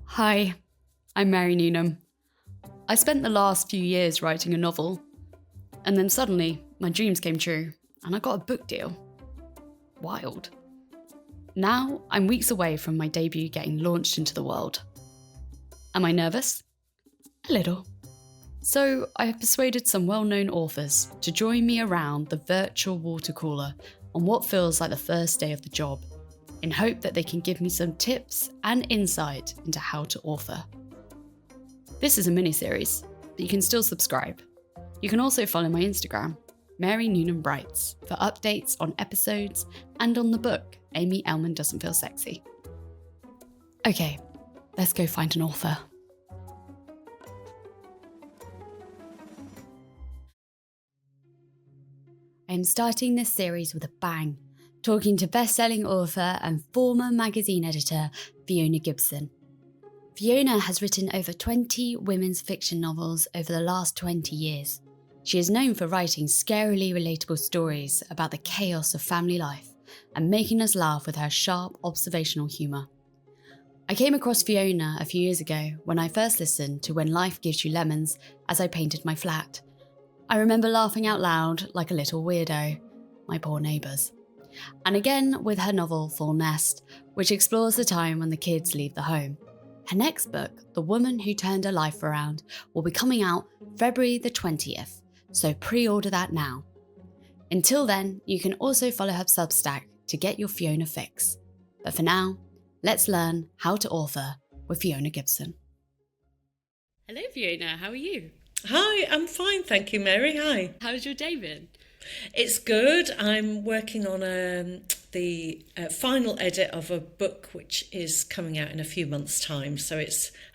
Hi, I'm Mary Newnham. I spent the last few years writing a novel, and then suddenly my dreams came true and I got a book deal. Wild. Now I'm weeks away from my debut getting launched into the world. Am I nervous? A little. So I have persuaded some well-known authors to join me around the virtual water cooler on what feels like the first day of the job, in hope that they can give me some tips and insight into how to author. This is a mini-series, but you can still subscribe. You can also follow my Instagram, MaryNewnhamWrites, for updates on episodes and on the book, Amy Elman Doesn't Feel Sexy. Okay, let's go find an author. I'm starting this series with a bang, talking to best-selling author and former magazine editor Fiona Gibson. Fiona has written over 20 women's fiction novels over the last 20 years. She is known for writing scarily relatable stories about the chaos of family life and making us laugh with her sharp observational humour. I came across Fiona a few years ago when I first listened to When Life Gives You Lemons as I painted my flat. I remember laughing out loud like a little weirdo, my poor neighbours. And again with her novel Full Nest, which explores the time when the kids leave the home. Her next book, The Woman Who Turned Her Life Around, will be coming out February the 20th, so pre-order that now. Until then, you can also follow her Substack to get your Fiona fix. But for now, let's learn how to author with Fiona Gibson. Hello Fiona, how are you? Hi, I'm fine, thank you, Mary. Hi. How's your day been? It's good. I'm working on the final edit of a book which is coming out in a few months' time. So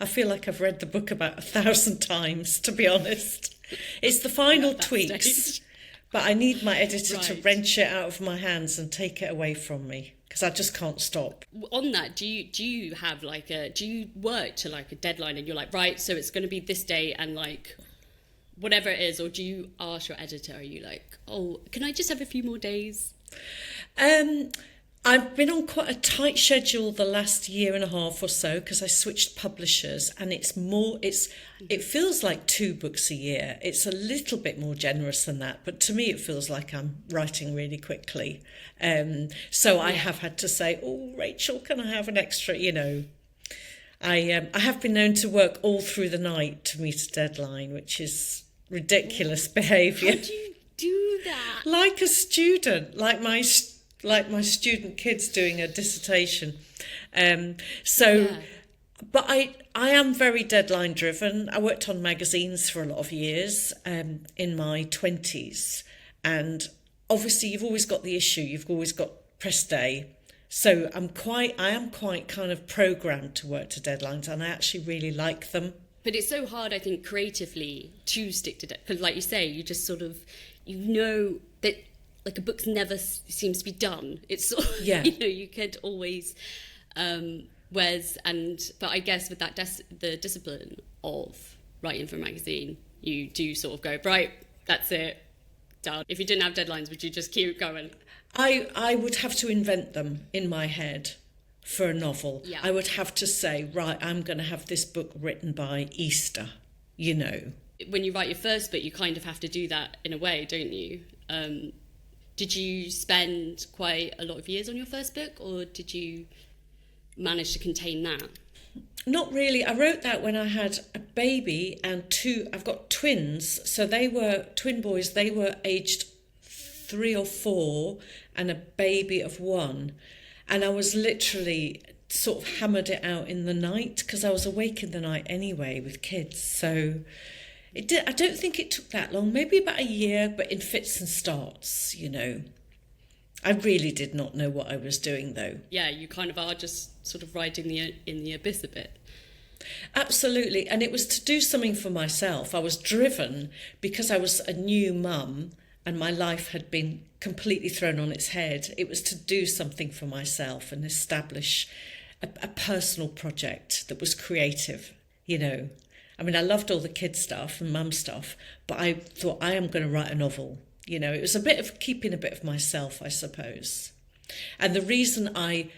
I feel like I've read the book about 1,000 times, to be honest. It's the final tweaks, stage. But I need my editor to wrench it out of my hands and take it away from me, because I just can't stop. On that, do you have do you work to like a deadline and you're like, right, so it's going to be this day and like whatever it is, or do you ask your editor, are you like, oh, can I just have a few more days? I've been on quite a tight schedule the last year and a half or so because I switched publishers, and it feels like 2 books a year. It's a little bit more generous than that, but to me it feels like I'm writing really quickly. So I have had to say, oh, Rachel, can I have an extra, I have been known to work all through the night to meet a deadline, which is ridiculous behaviour. How do you do that? Like a student, like my student kids doing a dissertation. But I am very deadline driven. I worked on magazines for a lot of years in my 20s, and obviously you've always got the issue. You've always got press day. So I am quite kind of programmed to work to deadlines, and I actually really like them. But it's so hard, I think, creatively to stick to because, like you say, you just sort of, that like a book never seems to be done. It's sort of, you could always, but I guess with that the discipline of writing for a magazine, you do sort of go, right, that's it, done. If you didn't have deadlines, would you just keep going? I would have to invent them in my head for a novel. Yeah. I would have to say, right, I'm going to have this book written by Easter, When you write your first book, you kind of have to do that in a way, don't you? Did you spend quite a lot of years on your first book, or did you manage to contain that? Not really. I wrote that when I had a baby and I've got twins, so they were twin boys. They were aged 3 or 4 and a baby of 1. And I was literally sort of hammered it out in the night because I was awake in the night anyway with kids. So I don't think it took that long, maybe about a year, but in fits and starts, I really did not know what I was doing, though. Yeah, you kind of are just sort of riding in the abyss a bit. Absolutely. And it was to do something for myself. I was driven because I was a new mum and my life had been completely thrown on its head. It was to do something for myself and establish a personal project that was creative, I mean, I loved all the kid stuff and mum stuff, but I thought I am going to write a novel. It was a bit of keeping a bit of myself, I suppose. And the reason I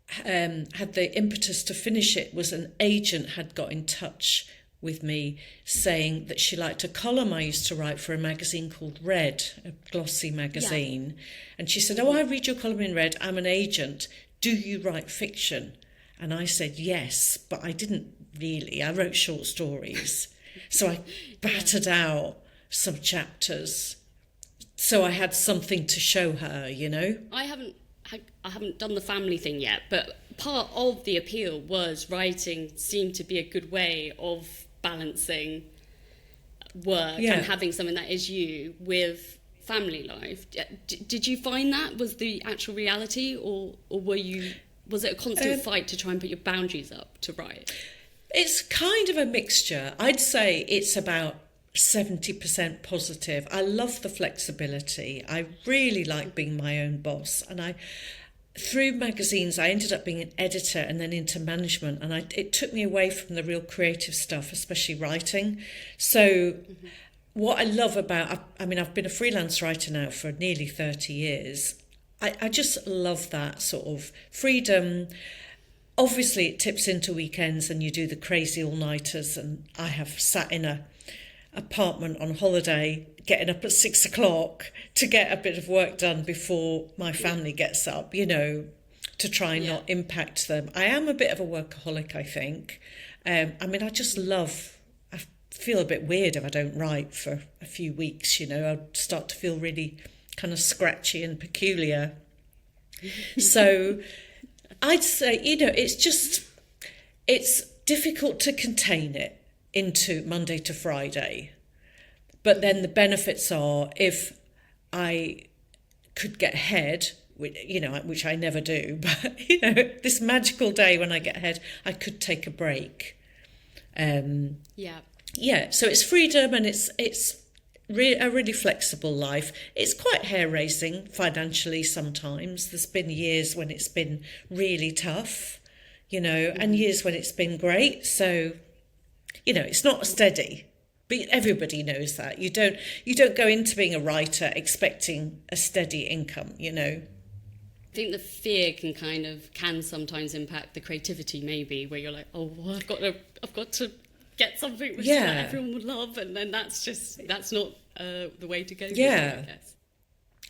had the impetus to finish it was an agent had got in touch with me saying that she liked a column I used to write for a magazine called Red, a glossy magazine. Yeah. And she said, I read your column in Red. I'm an agent. Do you write fiction? And I said, yes, but I didn't really. I wrote short stories. So I battered out some chapters. So I had something to show her, you know? I haven't done the family thing yet, but part of the appeal was writing seemed to be a good way of balancing work and having something that is you with family life. Did you find that was the actual reality, or was it a constant fight to try and put your boundaries up to write? It's kind of a mixture. I'd say it's about 70% positive. I love the flexibility. I really like being my own boss, and through magazines I ended up being an editor and then into management, and it took me away from the real creative stuff, especially writing. So what I love about, I've been a freelance writer now for nearly 30 years. I just love that sort of freedom. Obviously it tips into weekends and you do the crazy all-nighters, and I have sat in a apartment on holiday getting up at 6 o'clock to get a bit of work done before my family gets up, you know, to try and not impact them. I am a bit of a workaholic, I think. I feel a bit weird if I don't write for a few weeks, you know. I start to feel really kind of scratchy and peculiar. So I'd say, you know, it's difficult to contain it into Monday to Friday. But then the benefits are, if I could get ahead, which I never do, but, you know, this magical day when I get ahead, I could take a break. So it's freedom, and it's a really flexible life. It's quite hair-raising financially sometimes. There's been years when it's been really tough, you know, and years when it's been great. So, you know, it's not steady. But everybody knows that. You don't go into being a writer expecting a steady income, you know. I think the fear can sometimes impact the creativity, maybe, where you're like, oh, well, I've got to get something which everyone would love, and then that's not the way to go. Yeah. I guess.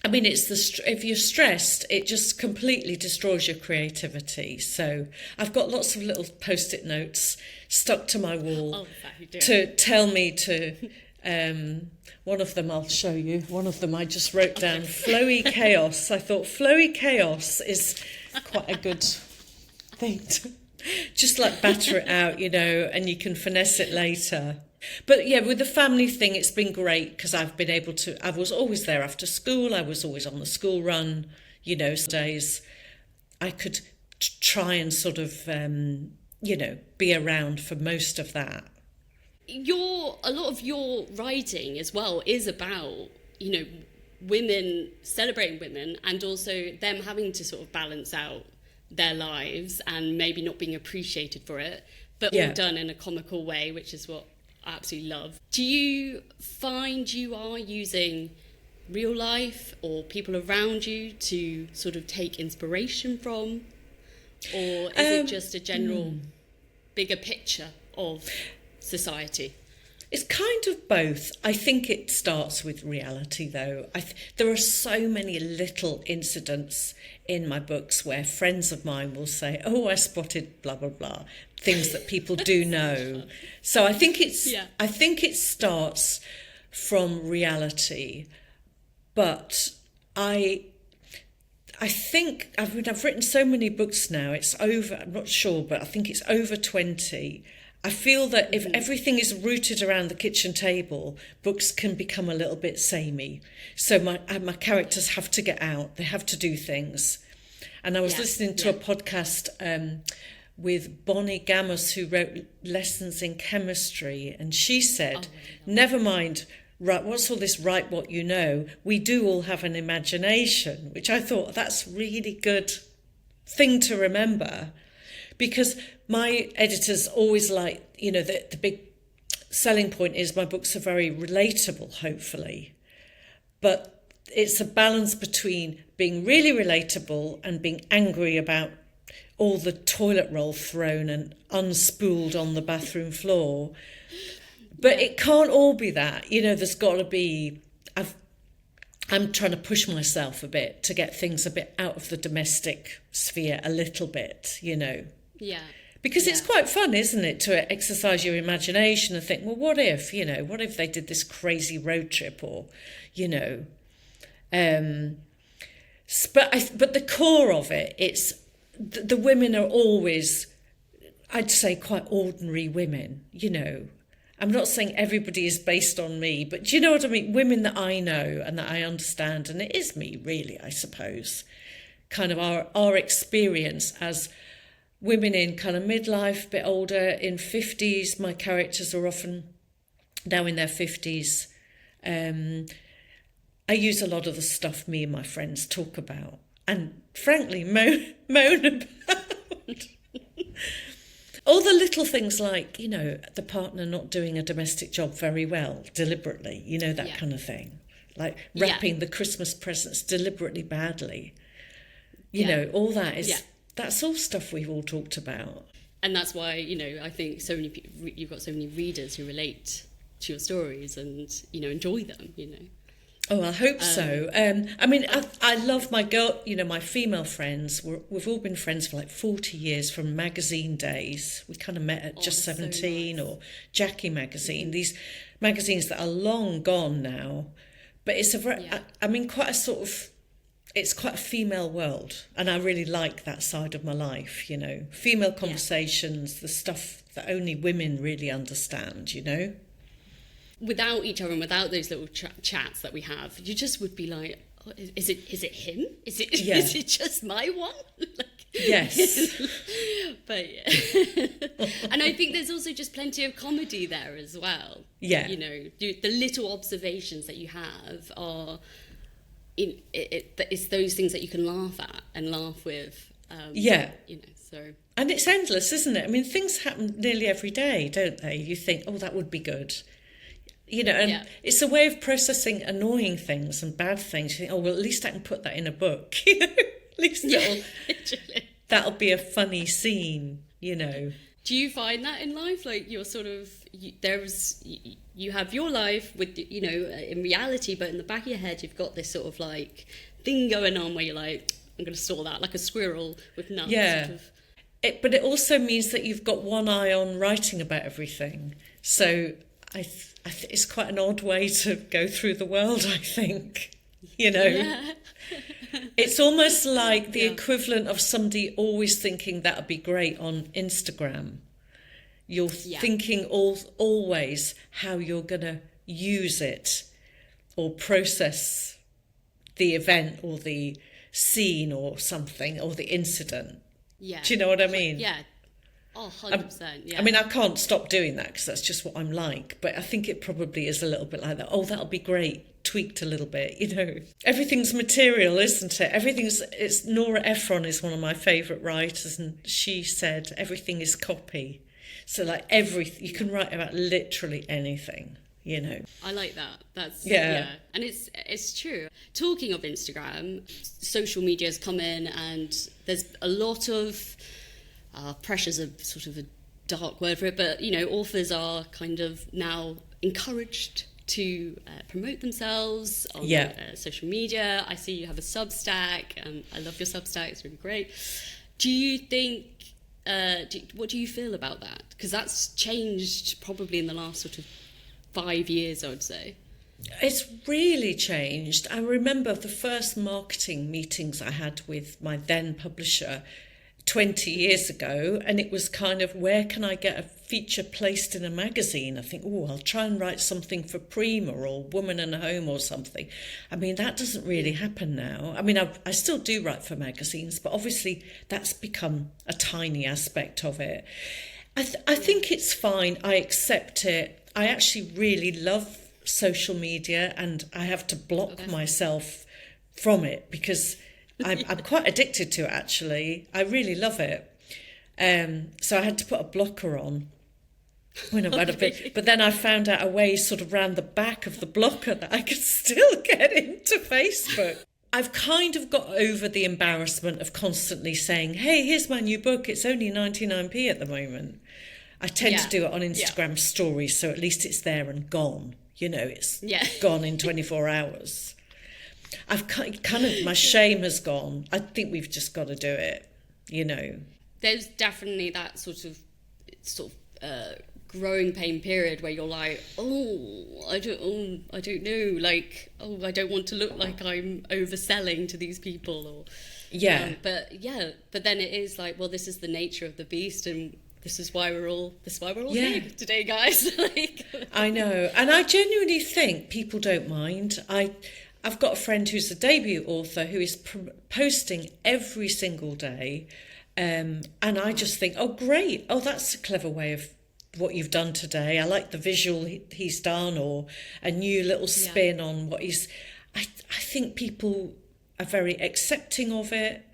I mean, if you're stressed, it just completely destroys your creativity. So I've got lots of little post-it notes stuck to my wall to tell me to. One of them I'll show you. One of them I just wrote down, flowy chaos. I thought flowy chaos is quite a good thing to just like batter it out, you know, and you can finesse it later. But yeah, with the family thing, it's been great because I've been able to, I was always there after school. I was always on the school run, you know, days. I could try and sort of, you know, be around for most of that. A lot of your writing as well is about, you know, women, celebrating women, and also them having to sort of balance out their lives and maybe not being appreciated for it, but all done in a comical way, which is what I absolutely love. Do you find you are using real life or people around you to sort of take inspiration from, or is it just a general bigger picture of society? It's kind of both. I think it starts with reality, though. There are so many little incidents in my books where friends of mine will say, oh, I spotted blah, blah, blah, things that people do know. So I think it starts from reality. But I think, I've written so many books now, it's over, I'm not sure, but I think it's over 20. I feel that if everything is rooted around the kitchen table, books can become a little bit samey. So my characters have to get out. They have to do things. And I was listening to a podcast with Bonnie Gamos, who wrote Lessons in Chemistry. And she said, never mind, right, what's all this write what you know? We do all have an imagination, which I thought that's really good thing to remember. Because my editors always like, you know, the big selling point is my books are very relatable, hopefully. But it's a balance between being really relatable and being angry about all the toilet roll thrown and unspooled on the bathroom floor. But it can't all be that. There's got to be... I'm trying to push myself a bit to get things a bit out of the domestic sphere a little bit, Yeah. Because it's quite fun, isn't it, to exercise your imagination and think, well, what if they did this crazy road trip or, but the core of it, it's the women are always, I'd say, quite ordinary women, I'm not saying everybody is based on me, but do you know what I mean? Women that I know and that I understand, and it is me really, I suppose, kind of our experience as women in kind of midlife, a bit older, in 50s. My characters are often now in their 50s. I use a lot of the stuff me and my friends talk about and frankly moan about. All the little things like, the partner not doing a domestic job very well, deliberately, that kind of thing. Like wrapping the Christmas presents deliberately badly. All that is, that's all stuff we've all talked about. And that's why, I think so many people, you've got so many readers who relate to your stories and, enjoy them, Oh, I hope so. I love my girl, my female friends. We've all been friends for like 40 years from magazine days. We kind of met at Just 17 or Jackie magazine. These magazines that are long gone now. But it's quite a sort of, it's quite a female world. And I really like that side of my life, Female conversations, the stuff that only women really understand, Without each other and without those little chats that we have, you just would be like, oh, is it him? Is it just my one? Yes. But and I think there's also just plenty of comedy there as well. Yeah. The little observations that you have are it's those things that you can laugh at and laugh with. So. And it's endless, isn't it? I mean, things happen nearly every day, don't they? You think, oh, that would be good. It's a way of processing annoying things and bad things. You think, oh, well, at least I can put that in a book. At least that'll be a funny scene, Do you find that in life? Like you're sort of, you have your life with, in reality, but in the back of your head, you've got this sort of like thing going on where you're like, I'm going to store that like a squirrel with nuts. Yeah. Sort of. But it also means that you've got one eye on writing about everything. So it's quite an odd way to go through the world, I think, Yeah. It's almost like the equivalent of somebody always thinking that would be great on Instagram. You're thinking always how you're going to use it or process the event or the scene or something or the incident. Yeah. Do you know what I mean? Yeah. Oh, 100%. Yeah. I mean, I can't stop doing that because that's just what I'm like. But I think it probably is a little bit like that. Oh, that'll be great. Tweaked a little bit, Everything's material, isn't it? It's Nora Ephron is one of my favourite writers, and she said everything is copy. So like you can write about literally anything, I like that. That's and it's true. Talking of Instagram, social media has come in, and there's a lot of pressure's a sort of a dark word for it, but authors are kind of now encouraged to promote themselves on social media. I see you have a Substack, and I love your Substack. It's really great. Do you think? What do you feel about that? Because that's changed probably in the last sort of 5 years, I would say. It's really changed. I remember the first marketing meetings I had with my then publisher 20 years ago, and it was kind of, where can I get a feature placed in a magazine? I think, I'll try and write something for Prima or Woman and Home or something. I mean, that doesn't really happen now. I mean, I still do write for magazines, but obviously that's become a tiny aspect of it. I think it's fine. I accept it. I actually really love social media, and I have to block myself from it because I'm quite addicted to it, actually. I really love it. So I had to put a blocker on. when I read a bit. But then I found out a way sort of round the back of the blocker that I could still get into Facebook. I've kind of got over the embarrassment of constantly saying, hey, here's my new book. It's only 99p at the moment. I tend to do it on Instagram stories, so at least it's there and gone. You know, it's gone in 24 hours. I've kind of, my shame has gone. I think we've just got to do it, you know. There's definitely that sort of growing pain period where you're like, I don't know, like, I don't want to look like I'm overselling to these people, or but then it is like, well, this is the nature of the beast, and this is why we're all here today, guys. Like, I know, and I genuinely think people don't mind. I've got a friend who's a debut author who is posting every single day, and I just think, oh great, that's a clever way of what you've done today. I like the visual he's done, or a new little spin on what he's. I think people are very accepting of it.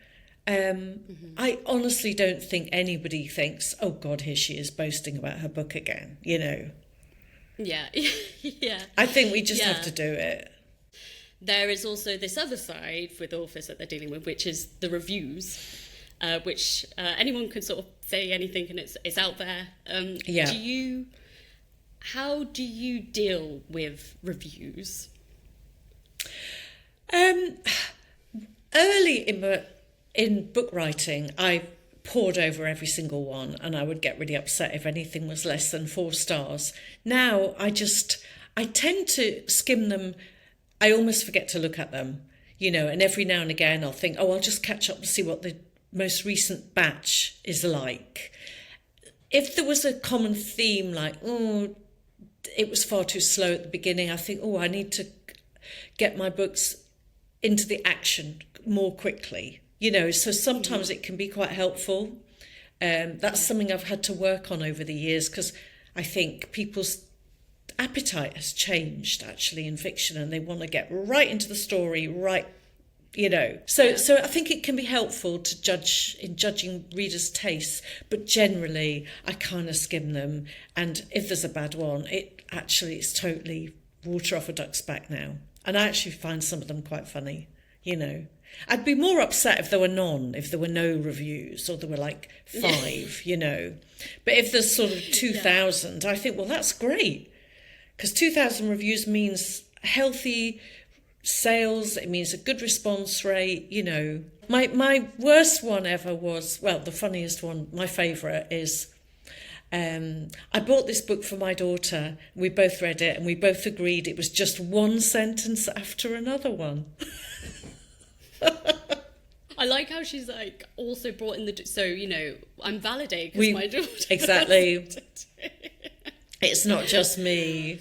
I honestly don't think anybody thinks, oh God, here she is boasting about her book again, you know. Yeah. I think we just have to do it. There is also this other side with authors that they're dealing with, which is the reviews, which anyone can sort of say anything and it's out there. How do you deal with reviews? Early in book writing, I pored over every single one, and I would get really upset if anything was less than 4 stars. Now I tend to skim them. I almost forget to look at them, you know, and every now and again I'll think, I'll just catch up and see what the most recent batch is like. If there was a common theme, like, it was far too slow at the beginning, I think, I need to get my books into the action more quickly, you know, so sometimes it can be quite helpful. That's something I've had to work on over the years, because I think people's appetite has changed actually in fiction, and they want to get right into the story, right, you know. So I think it can be helpful to judging readers' tastes, but generally I kind of skim them, and if there's a bad one, it's totally water off a duck's back now. And I actually find some of them quite funny, you know. I'd be more upset if there were no reviews, or there were like 5, you know. But if there's sort of 2,000, I think, well, that's great. Because 2,000 reviews means healthy sales, it means a good response rate, you know. My worst one ever was, the funniest one, my favourite is, I bought this book for my daughter, we both read it, and we both agreed it was just one sentence after another one. I like how she's like also brought in so, you know, I'm validated because my daughter. Exactly. It's not just me.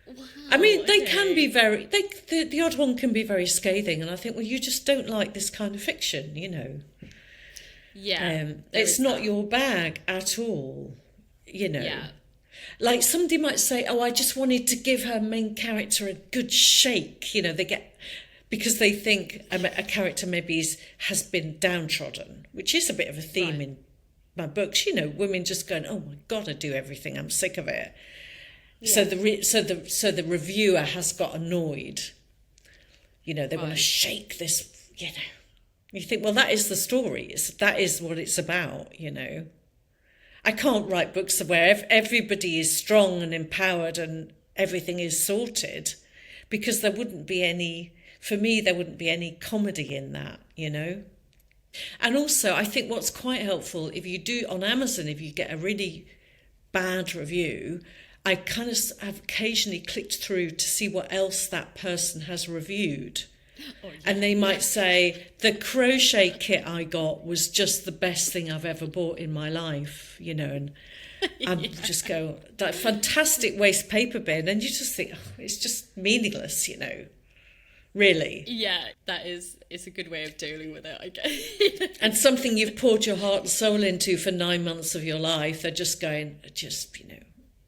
Wow, I mean, they can be the odd one can be very scathing, and I think, well, you just don't like this kind of fiction, you know. Yeah. It's not your bag at all, you know. Yeah. Like somebody might say, I just wanted to give her main character a good shake, you know, because they think a character maybe has been downtrodden, which is a bit of a theme in my books, you know, women just going, oh my God, I do everything, I'm sick of it. Yeah. So the reviewer has got annoyed. You know, they want to shake this, you know. You think, well, that is the story. That is what it's about, you know. I can't write books where everybody is strong and empowered and everything is sorted, because there wouldn't be any comedy in that, you know. And also, I think what's quite helpful, if you do on Amazon, if you get a really bad review, I kind of have occasionally clicked through to see what else that person has reviewed. And they might say, the crochet kit I got was just the best thing I've ever bought in my life, you know, and I just go, that fantastic waste paper bin, and you just think, it's just meaningless, you know. Really. Yeah, it's a good way of dealing with it, I guess. And something you've poured your heart and soul into for 9 months of your life, they're just going, you know,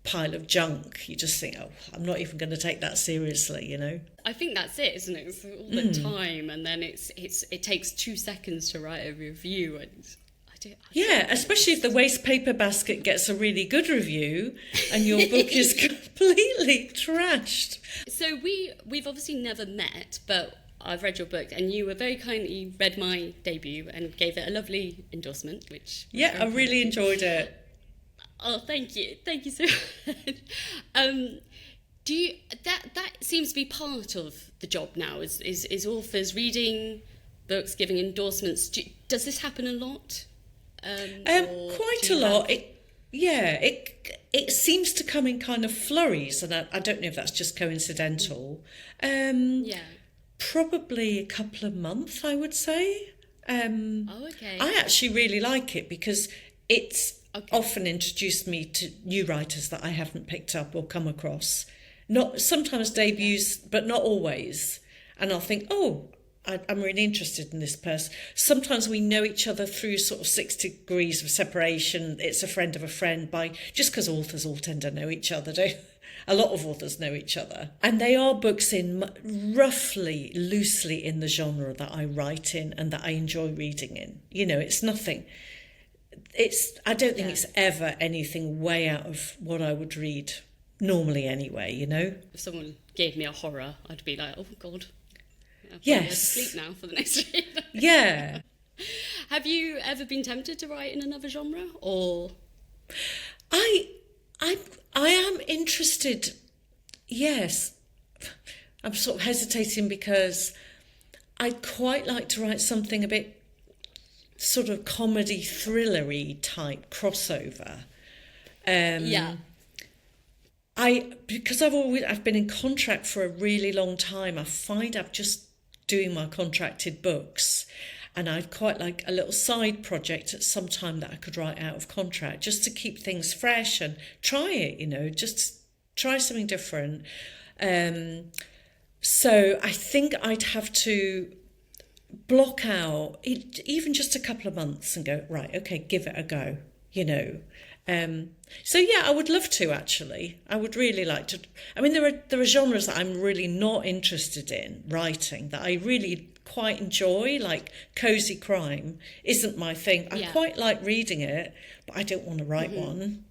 pile of junk. You just think, I'm not even going to take that seriously, you know. I think that's it, isn't it? It's all the time, and then it takes 2 seconds to write a review, and I Yeah, especially if the waste paper basket gets a really good review and your book is completely trashed. So we've obviously never met, but I've read your book, and you were very kindly read my debut and gave it a lovely endorsement, which I really enjoyed it. Oh, thank you so much. Do you that seems to be part of the job now? Is authors reading books, giving endorsements? Does this happen a lot? Quite a lot. It seems to come in kind of flurries, and I don't know if that's just coincidental. Probably a couple of months, I would say. Okay. I actually really like it because it's often introduced me to new writers that I haven't picked up or come across. Not sometimes debuts, but not always. And I'll think, I'm really interested in this person. Sometimes we know each other through sort of 6 degrees of separation. It's a friend of a friend just because authors all tend to know each other, don't a lot of authors know each other. And they are books in roughly, loosely in the genre that I write in and that I enjoy reading in. It's nothing. I don't think it's ever anything way out of what I would read normally anyway, If someone gave me a horror, I'd be like, oh, God. I'll Yes. sleep now for the next day. Yeah. Have you ever been tempted to write in another genre, or? I am interested. Yes. I'm sort of hesitating because I'd quite like to write something a bit sort of comedy thrillery type crossover. Because I've been in contract for a really long time. I find I'm just doing my contracted books, and I'd quite like a little side project at some time that I could write out of contract, just to keep things fresh and try it, just try something different. So I think I'd have to block out even just a couple of months and go, right, okay, give it a go, I would love to, actually. I would really like to. I mean, there are genres that I'm really not interested in writing that I really quite enjoy, like cozy crime isn't my thing. I quite like reading it, but I don't want to write one.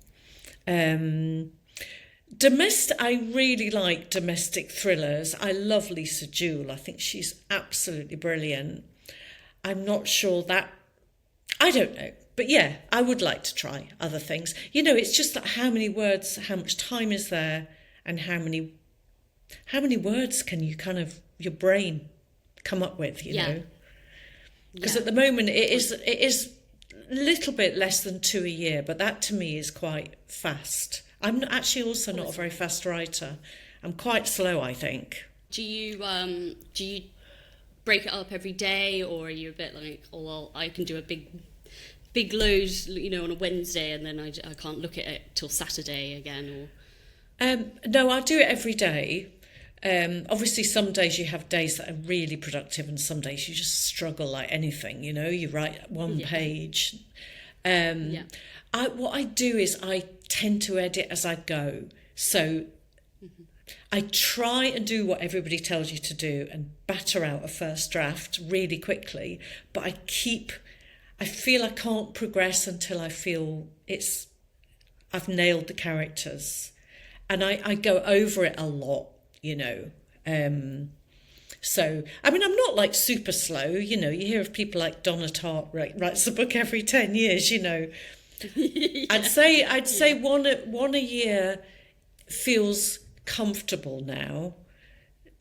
I really like domestic thrillers. I love Lisa Jewell. I think she's absolutely brilliant. I'm not sure that... I don't know. But yeah, I would like to try other things. It's just that how many words, how much time is there, and how many words can you kind of, your brain come up with, you know? Because at the moment it is a little bit less than 2 a year, but that to me is quite fast. I'm actually also not a very fast writer. I'm quite slow, I think. Do you break it up every day, or are you a bit like, I can do a big load, on a Wednesday, and then I can't look at it till Saturday again? Or no, I do it every day. Obviously, some days you have days that are really productive, and some days you just struggle like anything. You write one page. What I do is I tend to edit as I go. So I try and do what everybody tells you to do and batter out a first draft really quickly, but I feel I can't progress until I feel I've nailed the characters, and I go over it a lot, So, I mean, I'm not like super slow, you hear of people like Donna Tartt writes a book every 10 years, I'd say one a year feels comfortable now.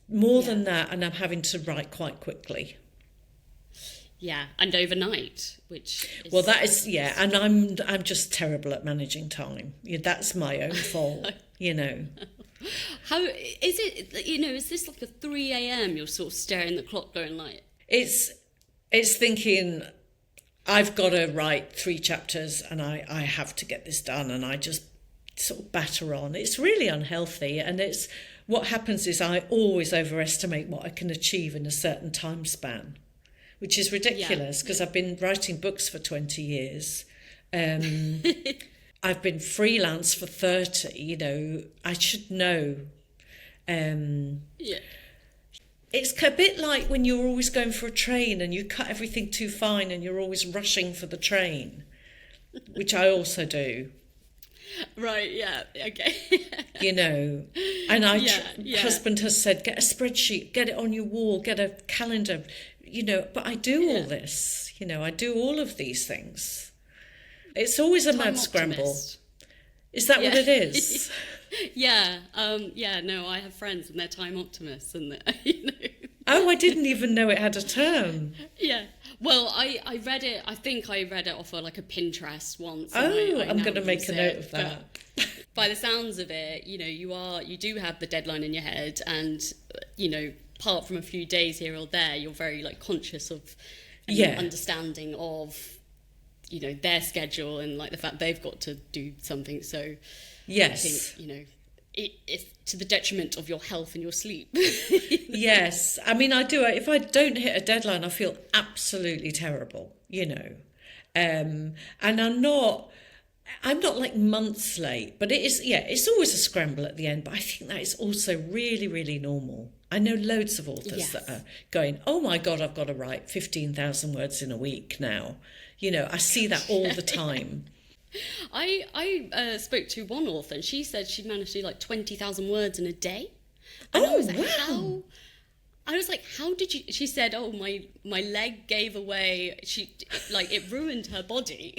More than that, and I'm having to write quite quickly. Yeah, and overnight, which is... Well, that is, and I'm just terrible at managing time. That's my own fault, How is it, is this like a 3 a.m. you're sort of staring at the clock going like... It's thinking, I've got to write 3 chapters and I have to get this done, and I just sort of batter on. It's really unhealthy, and what happens is I always overestimate what I can achieve in a certain time span, which is ridiculous because I've been writing books for 20 years. I've been freelance for 30, I should know. It's a bit like when you're always going for a train and you cut everything too fine and you're always rushing for the train, which I also do. Right, yeah, okay. You know, and husband has said, get a spreadsheet, get it on your wall, get a calendar, you know, but I do all this, you know, I do all of these things. It's always a mad scramble. Is that what it is? No, I have friends and they're time optimists and you know. Oh, I didn't even know it had a term. Yeah. Well, I read it, I think I read it off of like a Pinterest once. Oh, I'm going to make a note of that. By the sounds of it, you know, you do have the deadline in your head, and, you know, apart from a few days here or there, you're very like conscious of understanding of, you know, their schedule and like the fact they've got to do something. So yes, I think, you know, it's to the detriment of your health and your sleep. Yes, I mean, I do. If I don't hit a deadline, I feel absolutely terrible, you know. And I'm not like months late, but it is, it's always a scramble at the end. But I think that is also really, really normal. I know loads of authors that are going, oh my God, I've got to write 15,000 words in a week now. You know, I see that all the time. I spoke to one author and she said she managed to do like 20,000 words in a day. And I was like, wow. I was like, how did you... She said, oh, my leg gave away. It ruined her body.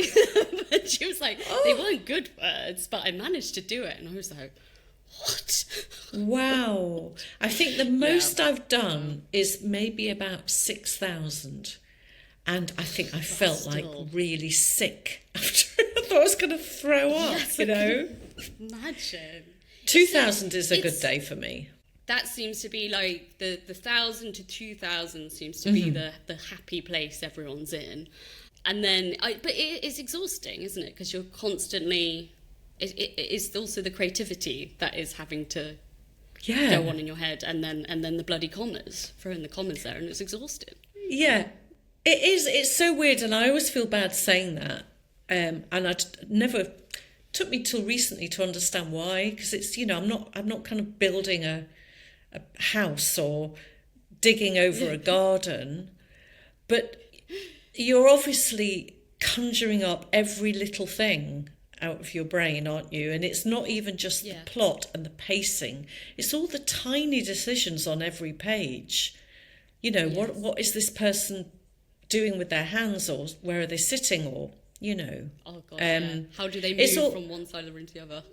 But she was like, they weren't good words, but I managed to do it. And I was like, what? Wow. I think the most I've done is maybe about 6,000. And I think I felt like really sick after. I thought I was going to throw up, you know. Imagine. 2,000 is a good day for me. That seems to be like the 1,000 to 2,000 seems to be the happy place everyone's in. And then, but it's exhausting, isn't it? Because you're constantly, it's also the creativity that is having to go on in your head, and then the bloody commas, throwing the commas there, and it's exhausting. Yeah. It is. It's so weird, and I always feel bad saying that. And never took me till recently to understand why. Because it's, you know, I'm not kind of building a house or digging over a garden, but you're obviously conjuring up every little thing out of your brain, aren't you? And it's not even just the plot and the pacing; it's all the tiny decisions on every page. You know, what is this person doing with their hands, or where are they sitting, or, you know. Oh God, how do they move from one side of the room to the other?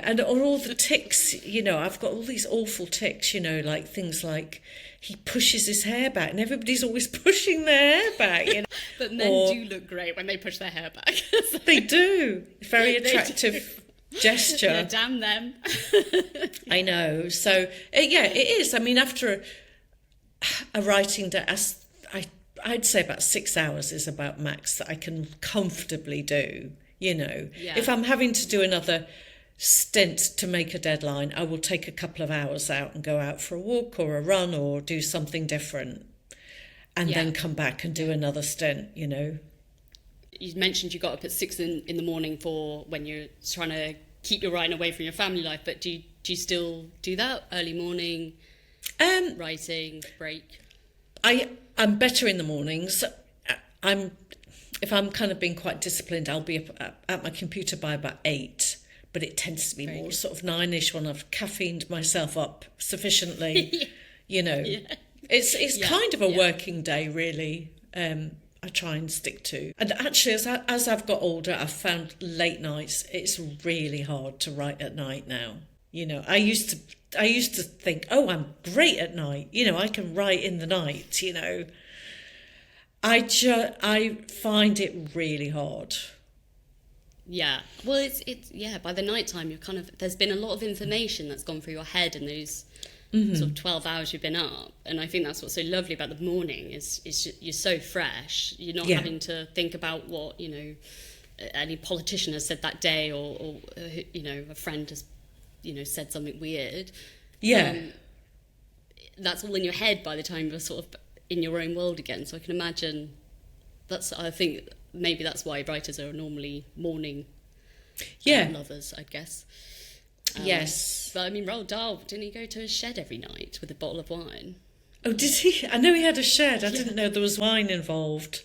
And all the tics, you know, I've got all these awful tics, you know, like things like he pushes his hair back, and everybody's always pushing their hair back, you know. But men do look great when they push their hair back. So. They do. Very attractive gesture. Yeah, damn them. I know. So, it is. I mean, after a writing day, I'd say about 6 hours is about max that I can comfortably do, you know. Yeah. If I'm having to do another stint to make a deadline, I will take a couple of hours out and go out for a walk or a run or do something different, and then come back and do another stint, you know. You mentioned you got up at 6 in the morning for when you're trying to keep your writing away from your family life, but do you still do that? Early morning writing, break? I'm better in the mornings. If I'm kind of being quite disciplined, I'll be up at my computer by about 8, but it tends to be more sort of 9ish when I've caffeined myself up sufficiently. You know, it's kind of a working day, really. I try and stick to. And actually, as I've got older, I've found late nights, it's really hard to write at night now. You know, I used to think, oh, I'm great at night. You know, I can write in the night, you know. I find it really hard. Yeah. Well, it's by the night time, you're kind of, there's been a lot of information that's gone through your head in those sort of 12 hours you've been up. And I think that's what's so lovely about the morning is you're so fresh. You're not having to think about what, you know, any politician has said that day or you know, a friend has, you know, said something weird. That's all in your head by the time you're sort of in your own world again. So I can imagine I think maybe that's why writers are normally morning lovers, I guess. Yes. But I mean, Roald Dahl, didn't he go to his shed every night with a bottle of wine? Oh, did he? I know he had a shed. I didn't know there was wine involved.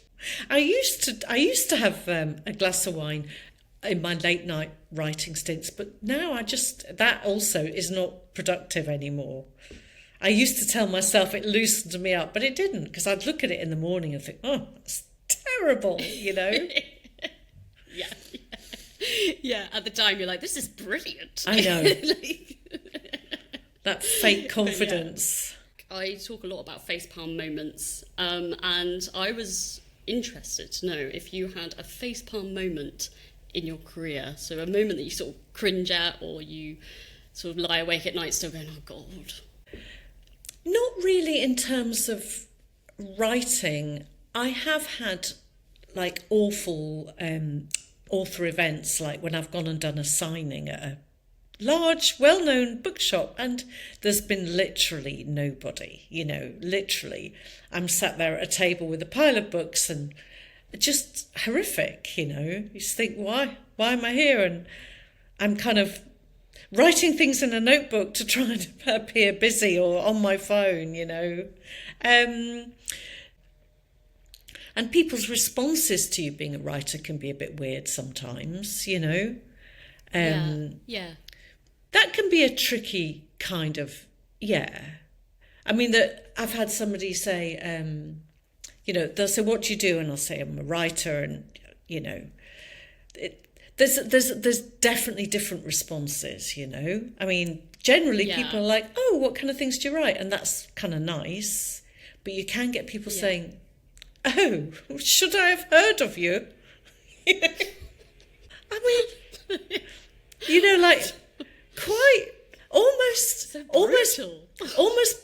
I used to have a glass of wine in my late night writing stints, but now that also is not productive anymore. I used to tell myself it loosened me up, but it didn't, because I'd look at it in the morning and think, oh, it's terrible, you know? Yeah, at the time you're like, this is brilliant. I know. That fake confidence. Yeah. I talk a lot about facepalm moments, and I was interested to know if you had a facepalm moment in your career, so a moment that you sort of cringe at, or you sort of lie awake at night still going, oh God. Not really in terms of writing. I have had like awful author events, like when I've gone and done a signing at a large, well-known bookshop, and there's been literally nobody, you know, literally. I'm sat there at a table with a pile of books, and just horrific, you know. You just think, why am I here? And I'm kind of writing things in a notebook to try and appear busy, or on my phone, you know. And people's responses to you being a writer can be a bit weird sometimes, you know. Yeah. That can be a tricky kind of, I mean, that I've had somebody say, you know, they'll say, what do you do? And I'll say, I'm a writer. And, you know, there's definitely different responses, you know. I mean, generally people are like, oh, what kind of things do you write? And that's kind of nice. But you can get people saying, oh, should I have heard of you? I mean, you know, like quite almost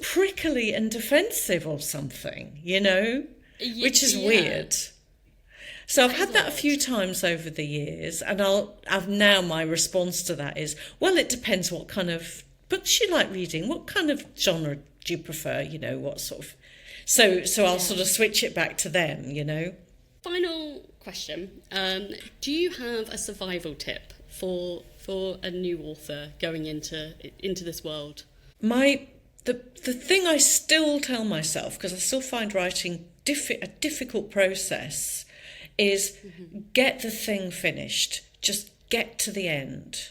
prickly and defensive or something, you know, which is weird. So I've had that a few times over the years, and I've now my response to that is, well, it depends what kind of books you like reading. What kind of genre do you prefer? You know, what sort of... So I'll sort of switch it back to them, you know. Final question. Do you have a survival tip for a new author going into this world? The thing I still tell myself, because I still find writing a difficult process, is get the thing finished. Just get to the end.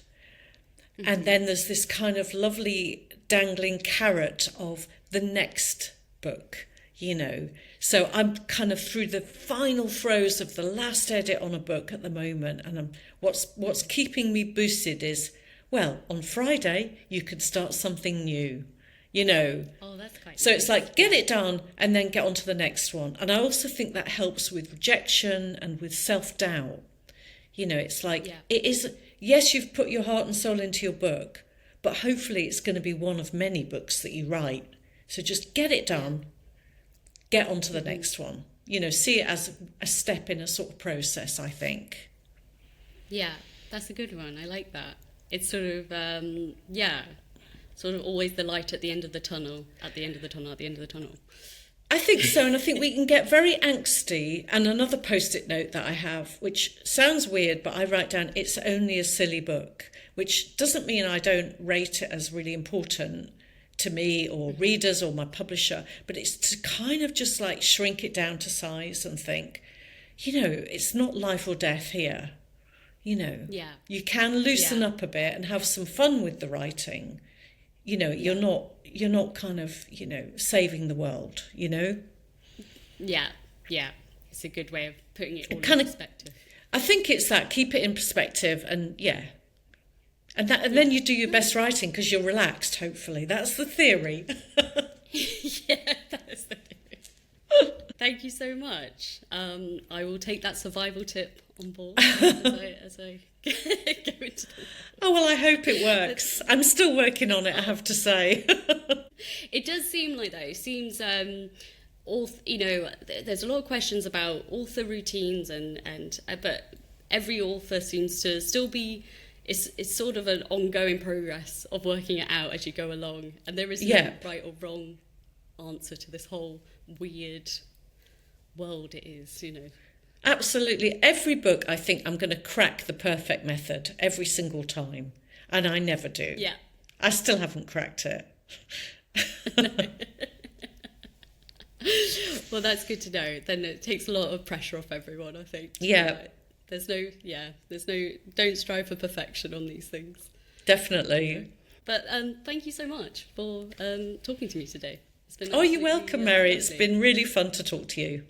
And then there's this kind of lovely dangling carrot of the next book, you know. So I'm kind of through the final throes of the last edit on a book at the moment, and what's keeping me boosted is, well, on Friday you could start something new, you know. Oh, that's quite so nice. It's like, get it done and then get on to the next one. And I also think that helps with rejection and with self-doubt. You know, it's like, it is, yes, you've put your heart and soul into your book, but hopefully it's going to be one of many books that you write. So just get it done. Get on to the next one. You know, see it as a step in a sort of process, I think. Yeah, that's a good one. I like that. It's sort of, sort of always the light at the end of the tunnel, at the end of the tunnel, at the end of the tunnel. I think so, and I think we can get very angsty. And another post-it note that I have, which sounds weird, but I write down, it's only a silly book, which doesn't mean I don't rate it as really important to me or readers or my publisher, but it's to kind of just like shrink it down to size and think, you know, it's not life or death here. You know, you can loosen up a bit and have some fun with the writing. You know, you're not kind of, you know, saving the world, you know? Yeah. It's a good way of putting it all kind in of perspective. I think it's that, keep it in perspective, and And then you do your best writing because you're relaxed, hopefully. That's the theory. Yeah, that is the theory. Thank you so much. I will take that survival tip on board as I go into the... Oh, well, I hope it works. I'm still working on it, I have to say. It does seem like, though, it seems... you know, there's a lot of questions about author routines, but every author seems to still be... It's sort of an ongoing progress of working it out as you go along. And there is no right or wrong answer to this whole weird world it is, you know. Absolutely. Every book, I think I'm going to crack the perfect method every single time. And I never do. Yeah. I still haven't cracked it. Well, that's good to know. Then it takes a lot of pressure off everyone, I think. Yeah. There's no, don't strive for perfection on these things. Definitely. But thank you so much for talking to me today. It's been Oh, you're absolutely, welcome, Mary. It's lovely. been really fun to talk to you.